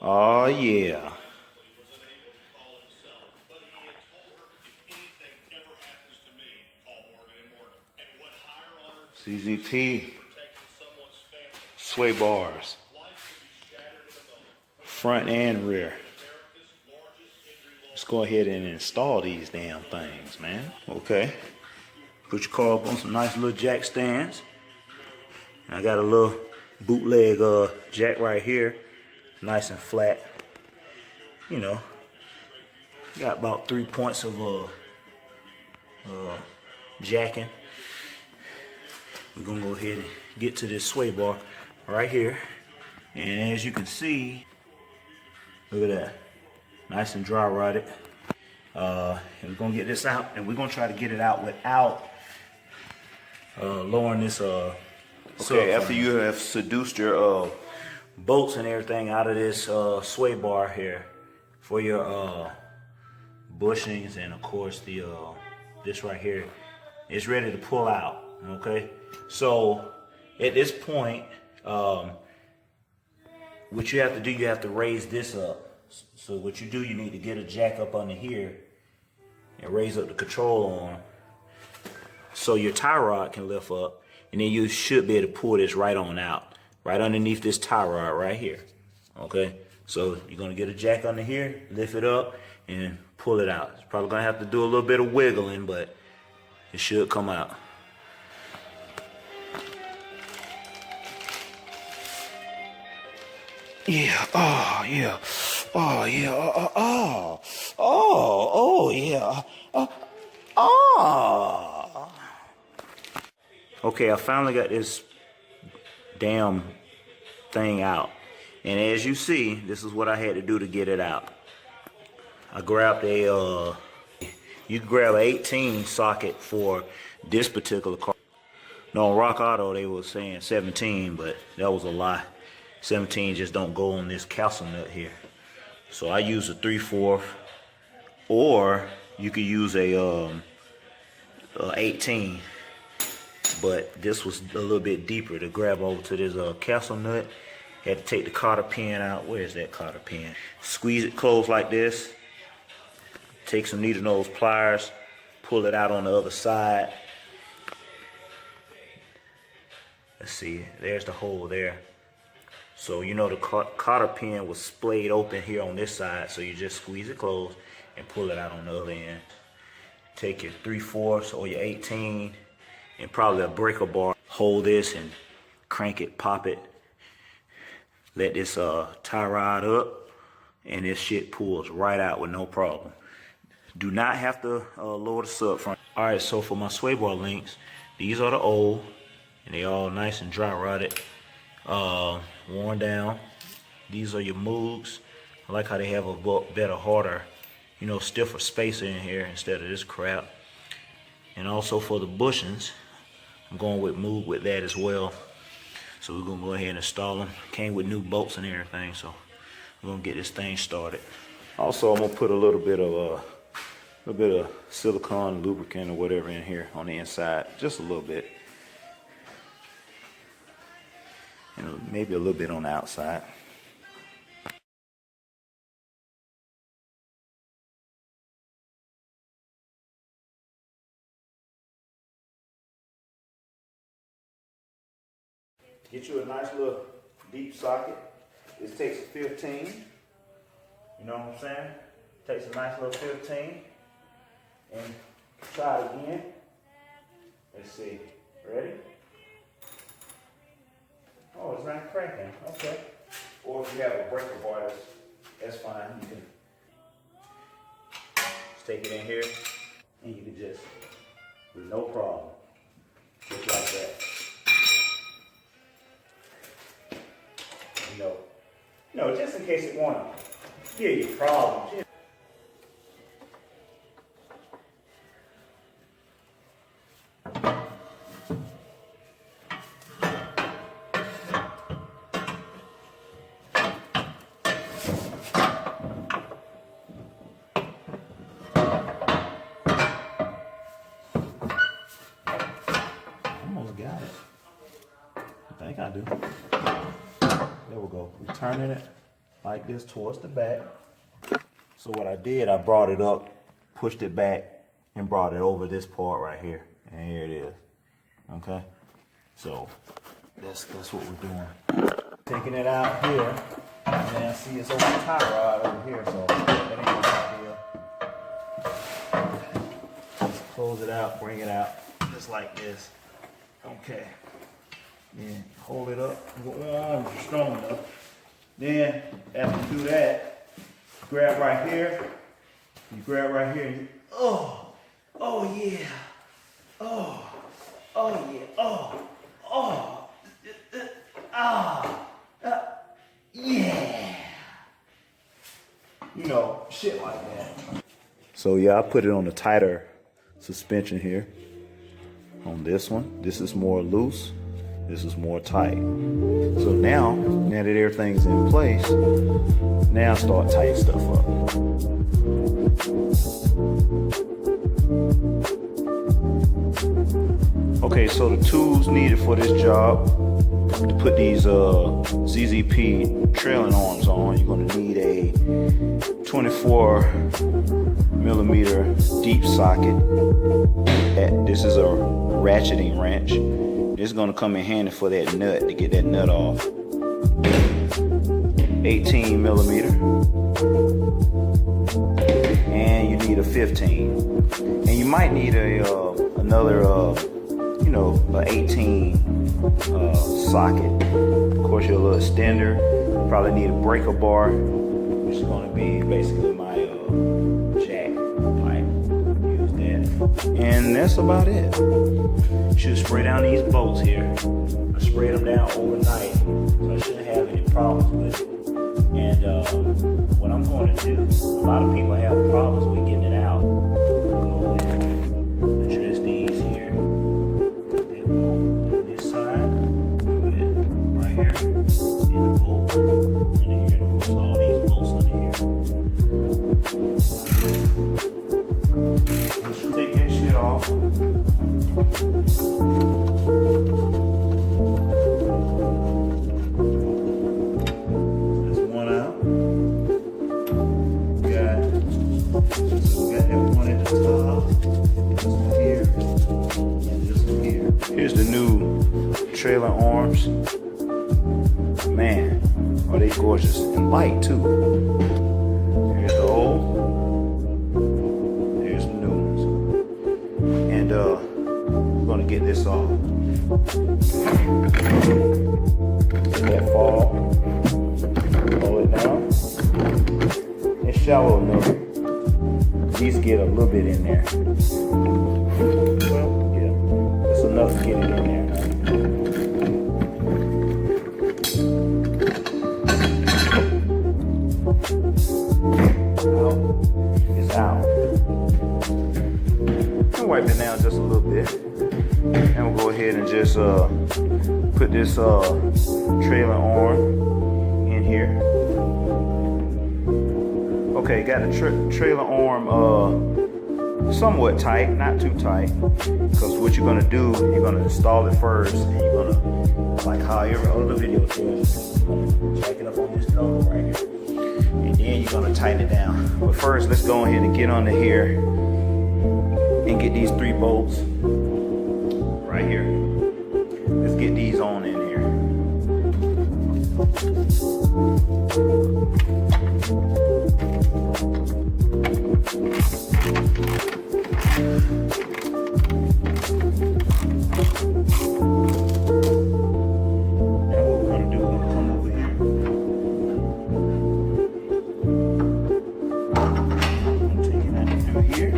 Oh yeah. ZZP sway bars, front and rear. Let's go ahead and install these damn things, man. Okay. Put your car up on some nice little jack stands. I got a little bootleg jack right here, nice and flat. You know, got about 3 points of jacking. We're gonna go ahead and get to this sway bar right here. And as you can see, look at that, nice and dry rotted. And we're gonna get this out, and we're gonna try to get it out without lowering this Okay, after you have seduced your bolts and everything out of this sway bar here for your bushings, and of course the this right here is ready to pull out. Okay, so at this point, what you have to do, you have to raise this up. So what you do, you need to get a jack up under here and raise up the control arm so your tie rod can lift up, and then you should be able to pull this right on out, right underneath this tie rod right here. Okay, so you're gonna get a jack under here, lift it up, and pull it out. It's probably gonna have to do a little bit of wiggling, but it should come out. Yeah, oh yeah, oh yeah, oh yeah, oh. Okay, I finally got this damn thing out. And as you see, this is what I had to do to get it out. I grabbed a, you grab an 18 socket for this particular car. No, on Rock Auto they were saying 17, but that was a lie. 17 just don't go on this castle nut here. So I use a 3/4, or you could use a 18. But this was a little bit deeper to grab over to this castle nut. Had to take the cotter pin out. Where's that cotter pin? Squeeze it closed like this. Take some needle nose pliers, pull it out on the other side. Let's see, there's the hole there. So you know the cotter pin was splayed open here on this side, so you just squeeze it closed and pull it out on the other end. Take your 3/4 or your 18 and probably a breaker bar. Hold this and crank it, pop it. Let this tie rod up, and this shit pulls right out with no problem. Do not have to lower the sub front. All right, so for my sway bar links, these are the old, and they all nice and dry rotted, worn down. These are your Moogs. I like how they have a better, harder, you know, stiffer spacer in here instead of this crap. And also for the bushings, I'm going with Moog with that as well. So we're gonna go ahead and install them. Came with new bolts and everything, so we're gonna get this thing started. Also, I'm gonna put a little bit of silicone lubricant or whatever in here on the inside, just a little bit, and maybe a little bit on the outside. Get you a nice little deep socket. This takes a 15. You know what I'm saying? Takes a nice little 15. And try it again. Let's see. Ready? Oh, it's not cracking. Okay. Or if you have a breaker bar, that's fine. You can just take it in here, and you can just, with no problem, just like that. You know, just in case it want to give you problems. Almost got it. I think I do. There we go. We're turning it. like this towards the back. So what I did, I brought it up, pushed it back, and brought it over this part right here. And here it is. Okay? So that's what we're doing. Taking it out here. And then see it's over the tie rod over here, so that ain't no big deal. Just close it out, bring it out, just like this. Okay. Then hold it up. Arms are strong enough. Then after you do that, grab right here. You grab right here. And you, oh yeah. Oh yeah. Yeah. You know, shit like that. So yeah, I put it on the tighter suspension here. On this one, this is more loose. This is more tight. So now that everything's in place, now start tightening stuff up. Okay, so the tools needed for this job, to put these ZZP trailing arms on, you're gonna need a 24 millimeter deep socket. This is a ratcheting wrench. This is gonna come in handy for that nut, to get that nut off. 18 millimeter. And you need a 15. And you might need another an 18 socket. Of course, your little extender. Probably need a breaker bar, which is going to be basically my jack. Might use that. And that's about it. Should spray down these bolts here. I sprayed them down overnight, so I shouldn't have any problems with it. And what I'm going to do, a lot of people have problems with getting it out. Go ahead, address these here. This side, put it right here, in the bolt under here. Put all these bolts under here. Once you take that shit off, that's one out. We got that one at the top. This one here, and this one here. Here's the new trailer arms. Man, are they gorgeous and light too. Here's the old. Here's the new ones. And we're gonna get this off. Let that fall. Hold it down. It's shallow enough. At least get a little bit in there. Well, yeah, it's enough to get it in there. It's out. I'll wipe it down just a little bit. And we'll go ahead and just put this trailer arm in here. Okay, got the trailer arm somewhat tight, not too tight. Because what you're gonna do, you're gonna install it first, and you're gonna, like how every other video tells you, jack it up on this cover right here. And then you're gonna tighten it down. But first, let's go ahead and get under here and get these 3 bolts right here. Let's get these on in here. Now what we're gonna do, we're gonna come over here. I'm taking that through here.